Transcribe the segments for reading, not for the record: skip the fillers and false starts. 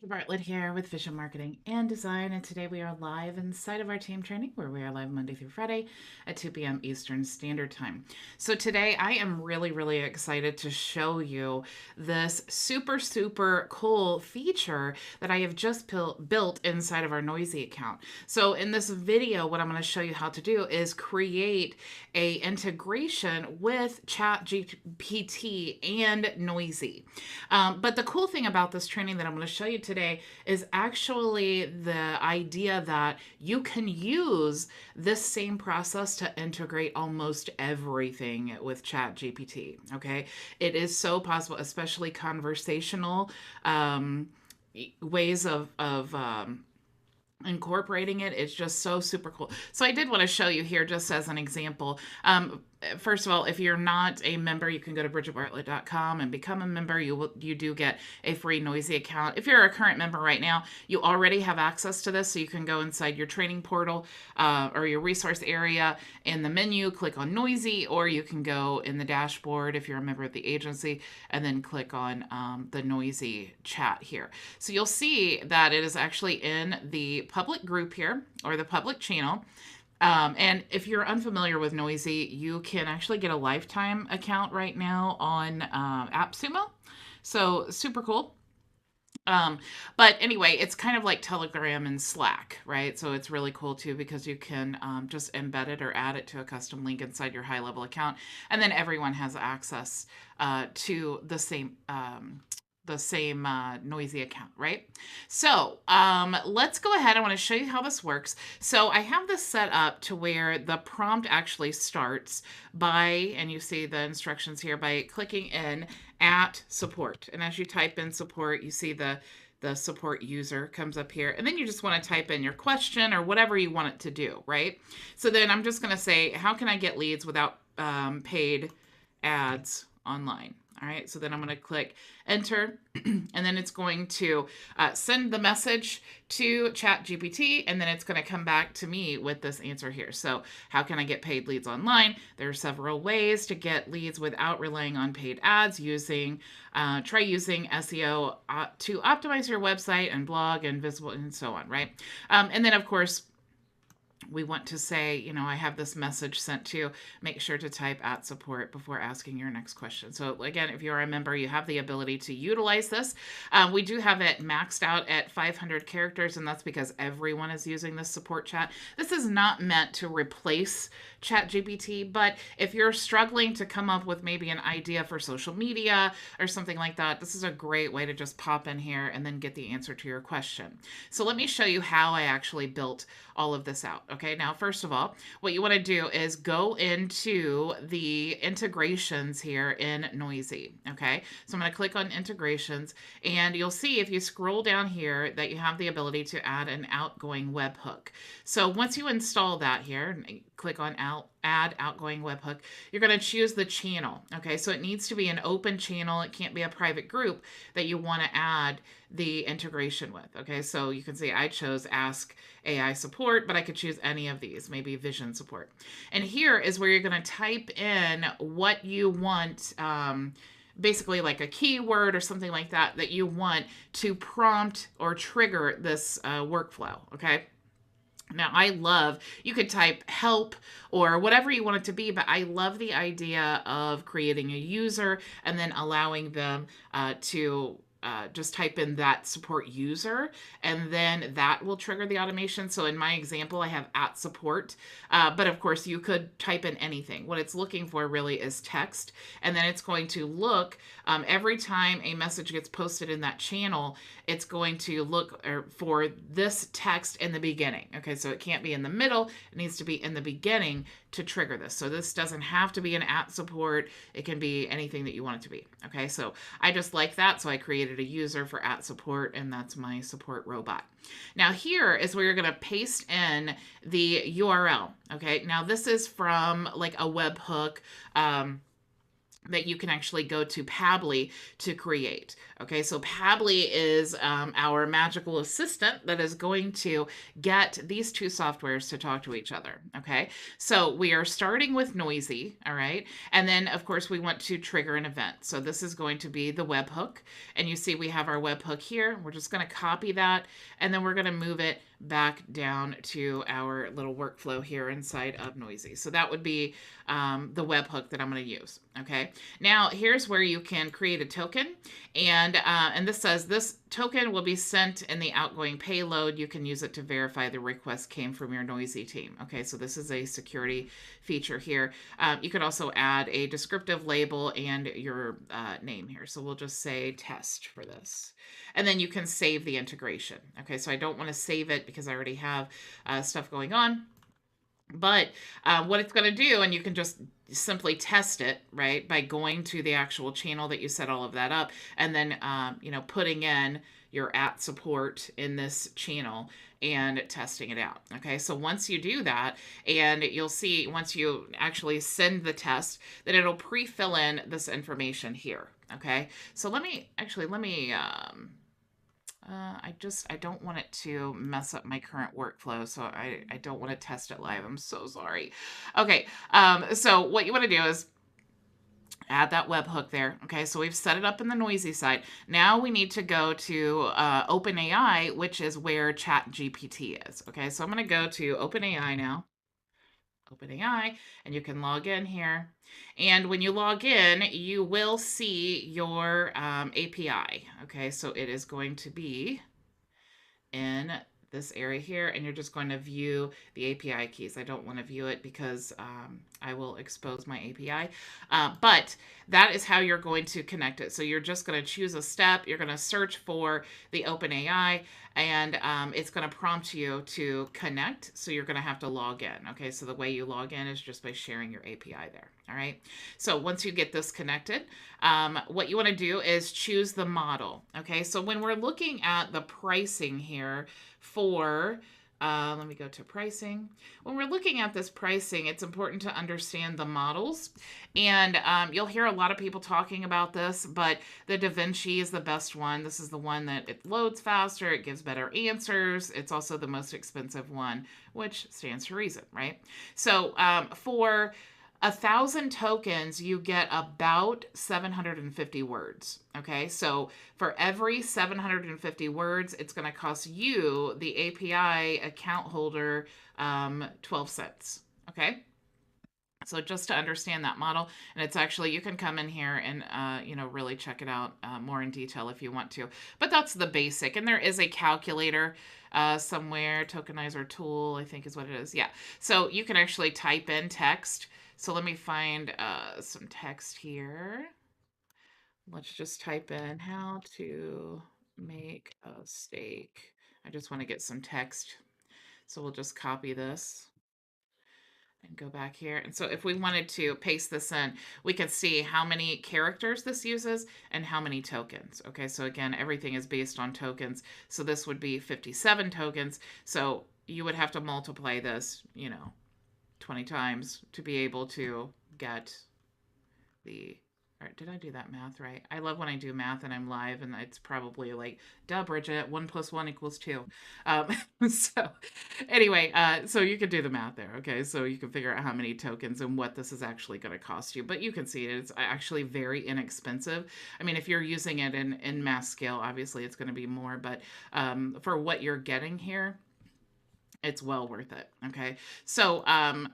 Bartlett here with Vision Marketing and Design, and today we are live inside of our team training where we are live Monday through Friday at 2 p.m. Eastern Standard Time. So today I am really excited to show you this super cool feature that I have just built inside of our Noysi account. So in this video, what I'm going to show you how to do is create a integration with ChatGPT and Noysi. But the cool thing about this training that I'm going to show you today is actually the idea that you can use this same process to integrate almost everything with ChatGPT. Okay, it is so possible, especially conversational ways of incorporating it. It's just so super cool. So I did want to show you here just as an example. First of all, if you're not a member, you can go to bridgetbartlett.com and become a member. You do get a free Noysi account. If you're a current member right now, you already have access to this, so you can go inside your training portal or your resource area in the menu, click on Noysi, or you can go in the dashboard if you're a member of the agency and then click on the Noysi chat here. So you'll see that it is actually in the public group here, or the public channel. And if you're unfamiliar with Noysi, you can actually get a lifetime account right now on AppSumo. So super cool. But anyway, it's kind of like Telegram and Slack, right? So it's really cool too because you can just embed it or add it to a custom link inside your high level account. And then everyone has access to the same Noysi account, right? So let's go ahead. I want to show you how this works. So I have this set up to where the prompt actually starts by, and you see the instructions here, by clicking in @support. And as you type in support, you see the support user comes up here, and then you just want to type in your question or whatever you want it to do, right? So then I'm just going to say, how can I get leads without paid ads online? All right, so then I'm going to click enter, and then it's going to send the message to ChatGPT, and then it's going to come back to me with this answer here. So how can I get paid leads online? There are several ways to get leads without relying on paid ads. Try using SEO to optimize your website and blog and visible and so on, right? And then, of course, we want to say, I have this message sent to you. Make sure to type @support before asking your next question. So again, if you're a member, you have the ability to utilize this. We do have it maxed out at 500 characters, and that's because everyone is using this support chat. This is not meant to replace ChatGPT, but if you're struggling to come up with maybe an idea for social media or something like that, this is a great way to just pop in here and then get the answer to your question. So let me show you how I actually built all of this out. Okay, now first of all, what you want to do is go into the integrations here in Noysi. Okay, so I'm going to click on integrations, and you'll see if you scroll down here that you have the ability to add an outgoing webhook. So once you install that here, click on add outgoing webhook, you're going to choose the channel. Okay, so it needs to be an open channel. It can't be a private group that you want to add the integration with. Okay, so you can see I chose Ask AI Support, but I could choose any of these, maybe Vision Support. And here is where you're going to type in what you want, basically like a keyword or something like that you want to prompt or trigger this workflow. Okay. Now, you could type help or whatever you want it to be, but I love the idea of creating a user and then allowing them to just type in that support user, and then that will trigger the automation. So in my example, I have @support, but of course you could type in anything. What it's looking for really is text, and then it's going to look every time a message gets posted in that channel, it's going to look for this text in the beginning. Okay, so it can't be in the middle, it needs to be in the beginning to trigger this. So this doesn't have to be an @support, it can be anything that you want it to be. Okay, so I just like that, so I created a user for @support, and that's my support robot. Now here is where you're going to paste in the URL. Okay, now this is from like a webhook that you can actually go to Pabbly to create. Okay, so Pabbly is our magical assistant that is going to get these two softwares to talk to each other. Okay, so we are starting with Noysi, all right, and then of course we want to trigger an event. So this is going to be the webhook, and you see we have our webhook here. We're just going to copy that, and then we're going to move it back down to our little workflow here inside of Noysi. So that would be the webhook that I'm going to use. Okay. Now here's where you can create a token, and this says this token will be sent in the outgoing payload. You can use it to verify the request came from your Noysi team. Okay, so this is a security feature here. You could also add a descriptive label and your name here. So we'll just say test for this. And then you can save the integration. Okay, so I don't want to save it because I already have stuff going on. But what it's going to do, and you can just simply test it, right, by going to the actual channel that you set all of that up, and then, putting in your @support in this channel and testing it out. Okay, so once you do that, and you'll see once you actually send the test, that it'll pre-fill in this information here. Okay, so let me I don't want it to mess up my current workflow, so I don't want to test it live. I'm so sorry. Okay, so what you want to do is add that webhook there. Okay, so we've set it up in the Noysi side. Now we need to go to OpenAI, which is where ChatGPT is. Okay, so I'm going to go to OpenAI now. OpenAI, and you can log in here. And when you log in, you will see your API. Okay, so it is going to be in this area here, and you're just going to view the API keys. I don't want to view it because I will expose my API, but that is how you're going to connect it. So you're just going to choose a step, you're going to search for the OpenAI, and it's going to prompt you to connect. So you're going to have to log in. Okay, so the way you log in is just by sharing your API there. All right, so once you get this connected, what you want to do is choose the model. Okay, so when we're looking at the pricing here for let me go to pricing. When we're looking at this pricing, it's important to understand the models. And you'll hear a lot of people talking about this, but the DaVinci is the best one. This is the one that it loads faster, it gives better answers. It's also the most expensive one, which stands to reason, right? So for 1,000 tokens, you get about 750 words. Okay, so for every 750 words, it's going to cost you, the API account holder, 12 cents. Okay, so just to understand that model, and it's actually, you can come in here and really check it out more in detail if you want to. But that's the basic, and there is a calculator somewhere. Tokenizer tool, I think is what it is. Yeah, so you can actually type in text. So let me find some text here. Let's just type in how to make a steak. I just want to get some text. So we'll just copy this and go back here. And so if we wanted to paste this in, we could see how many characters this uses and how many tokens. Okay, so again, everything is based on tokens. So this would be 57 tokens. So you would have to multiply this, 20 times to be able to get the, or did I do that math right? I love when I do math and I'm live and it's probably like, duh, Bridget, 1 + 1 = 2. So anyway, so you can do the math there. Okay, so you can figure out how many tokens and what this is actually going to cost you, but you can see it's actually very inexpensive. I mean, if you're using it in mass scale, obviously it's going to be more, but for what you're getting here, it's well worth it. Okay. So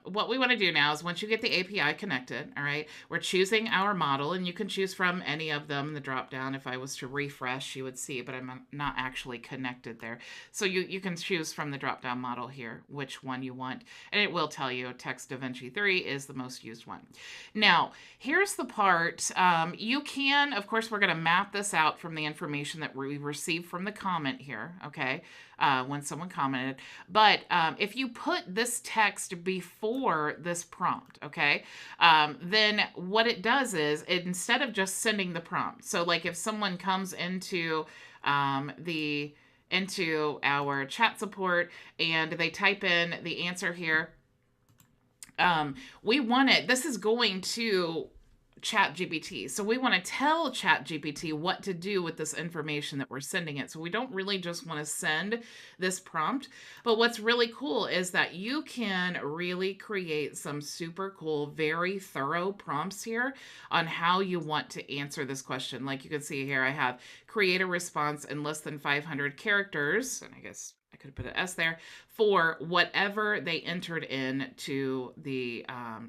what we want to do now is once you get the API connected, all right, we're choosing our model, and you can choose from any of them in the drop down. If I was to refresh, you would see, but I'm not actually connected there. So you can choose from the drop down model here which one you want, and it will tell you Text DaVinci 3 is the most used one. Now, here's the part. You can, of course, we're going to map this out from the information that we received from the comment here, okay, when someone commented. But if you put this text before this prompt, okay, then what it does is, instead of just sending the prompt, so like if someone comes into our chat support and they type in the answer here, we want it, this is going to ChatGPT. So we want to tell ChatGPT what to do with this information that we're sending it. So we don't really just want to send this prompt. But what's really cool is that you can really create some super cool, very thorough prompts here on how you want to answer this question. Like you can see here, I have create a response in less than 500 characters. And I guess I could put an S there for whatever they entered into the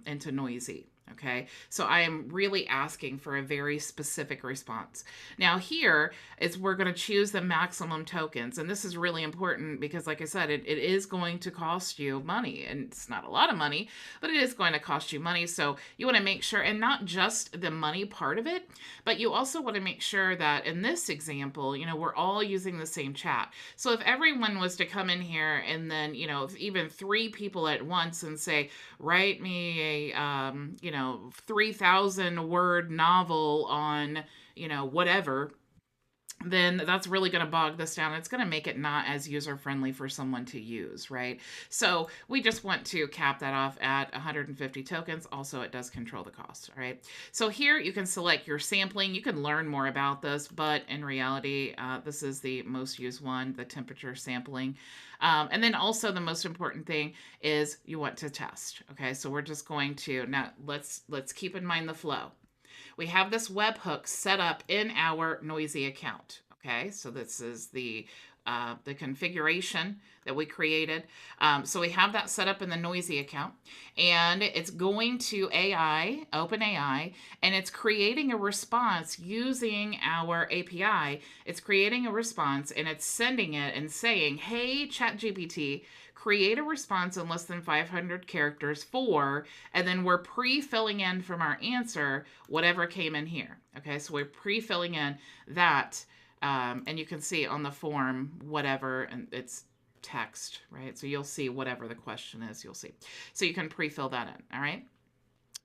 into Noysi. Okay, so I am really asking for a very specific response. Now here is we're going to choose the maximum tokens. And this is really important because like I said, it is going to cost you money. And it's not a lot of money, but it is going to cost you money. So you want to make sure, and not just the money part of it, but you also want to make sure that in this example, we're all using the same chat. So if everyone was to come in here and then, if even 3 people at once and say, write me a, 3,000 word novel on, whatever, then that's really going to bog this down. It's going to make it not as user friendly for someone to use, right? So we just want to cap that off at 150 tokens. Also, it does control the cost, all right? So here you can select your sampling. You can learn more about this, but in reality, this is the most used one, the temperature sampling. And then also the most important thing is you want to test, okay? So we're just going to, now let's keep in mind the flow. We have this webhook set up in our Noysi account. Okay, so this is the configuration that we created. So we have that set up in the Noysi account, and it's going to AI, OpenAI, and it's creating a response using our API. It's creating a response, and it's sending it and saying, hey, ChatGPT, create a response in less than 500 characters for, and then we're pre-filling in from our answer whatever came in here. Okay, so we're pre-filling in that, and you can see on the form whatever, and it's text, right? So you'll see whatever the question is, you'll see. So you can pre-fill that in, all right?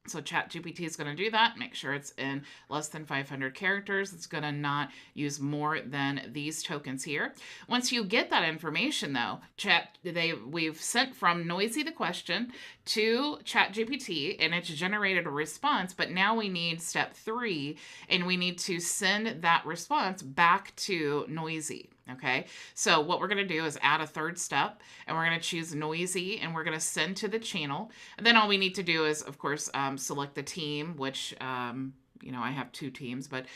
So ChatGPT is going to do that. Make sure it's in less than 500 characters. It's going to not use more than these tokens here. Once you get that information, though, we've sent from Noysi the question to ChatGPT, and it's generated a response. But now we need step 3, and we need to send that response back to Noysi. Okay, so what we're going to do is add a third step, and we're going to choose Noysi, and we're going to send to the channel. And then all we need to do is, of course, select the team, which, I have 2 teams, but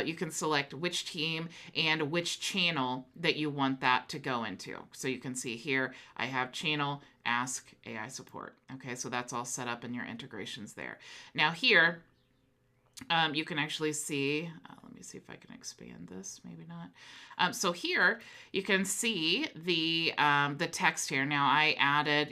you can select which team and which channel that you want that to go into. So you can see here, I have channel, ask AI support. Okay, so that's all set up in your integrations there. Now here, you can actually see, let me see if I can expand this, maybe not. So here you can see the text here. Now I added,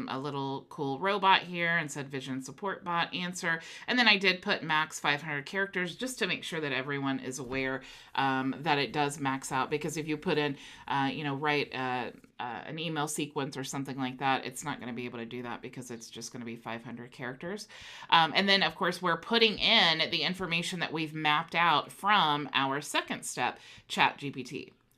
a little cool robot here and said vision support bot answer. And then I did put max 500 characters just to make sure that everyone is aware that it does max out. Because if you put in, write an email sequence or something like that, it's not going to be able to do that because it's just going to be 500 characters. And then, of course, we're putting in the information that we've mapped out from our second step, ChatGPT.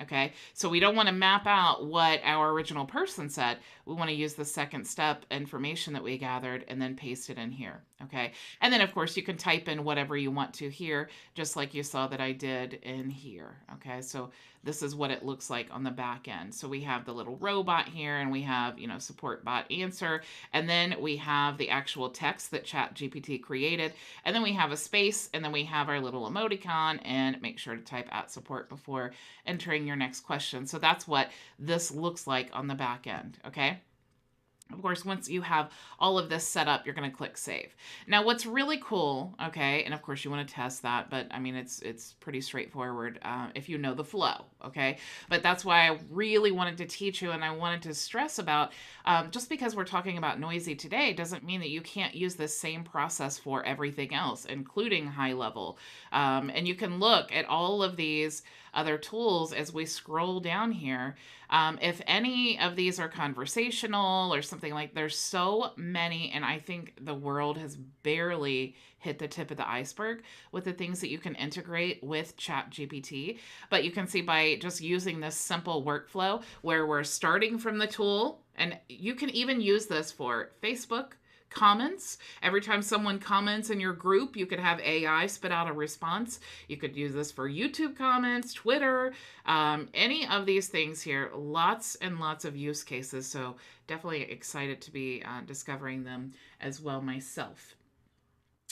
Okay, so we don't want to map out what our original person said. We want to use the second step information that we gathered and then paste it in here. Okay, and then of course you can type in whatever you want to here, just like you saw that I did in here. Okay, so this is what it looks like on the back end. So we have the little robot here, and we have, support bot answer, and then we have the actual text that ChatGPT created, and then we have a space, and then we have our little emoticon, and make sure to type @support before entering your next question. So that's what this looks like on the back end. Okay. Of course, once you have all of this set up, you're going to click save. Now, what's really cool, okay, and of course you want to test that, but I mean, it's pretty straightforward if you know the flow, okay? But that's why I really wanted to teach you, and I wanted to stress about, just because we're talking about Noysi today doesn't mean that you can't use this same process for everything else, including high level. And you can look at all of these other tools as we scroll down here. If any of these are conversational or something like, there's so many, and I think the world has barely hit the tip of the iceberg with the things that you can integrate with ChatGPT. But you can see by just using this simple workflow where we're starting from the tool, and you can even use this for Facebook, comments. Every time someone comments in your group, you could have AI spit out a response. You could use this for YouTube comments, Twitter, any of these things here. Lots and lots of use cases. So definitely excited to be discovering them as well myself.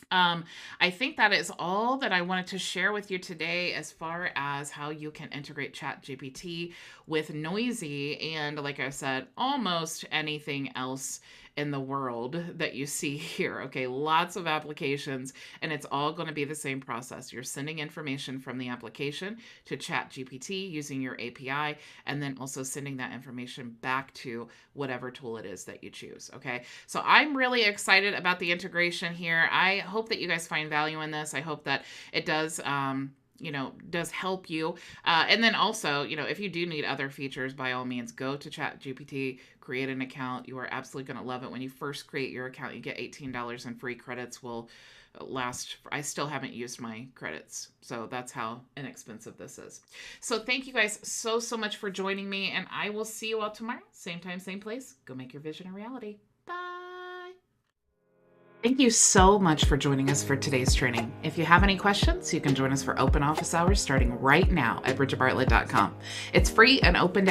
I think that is all that I wanted to share with you today as far as how you can integrate ChatGPT with Noysi and, like I said, almost anything else in the world that you see here. Okay, lots of applications, and it's all going to be the same process. You're sending information from the application to ChatGPT using your API, and then also sending that information back to whatever tool it is that you choose. Okay, so I'm really excited about the integration here. I hope that you guys find value in this. I hope that it does does help you. And then also, if you do need other features, by all means, go to ChatGPT, create an account. You are absolutely going to love it. When you first create your account, you get $18 in free credits. Will last. I still haven't used my credits, so that's how inexpensive this is. So thank you guys so much for joining me, and I will see you all tomorrow. Same time, same place. Go make your vision a reality. Bye. Thank you so much for joining us for today's training. If you have any questions, you can join us for open office hours starting right now at bridgetbartlett.com. It's free and open to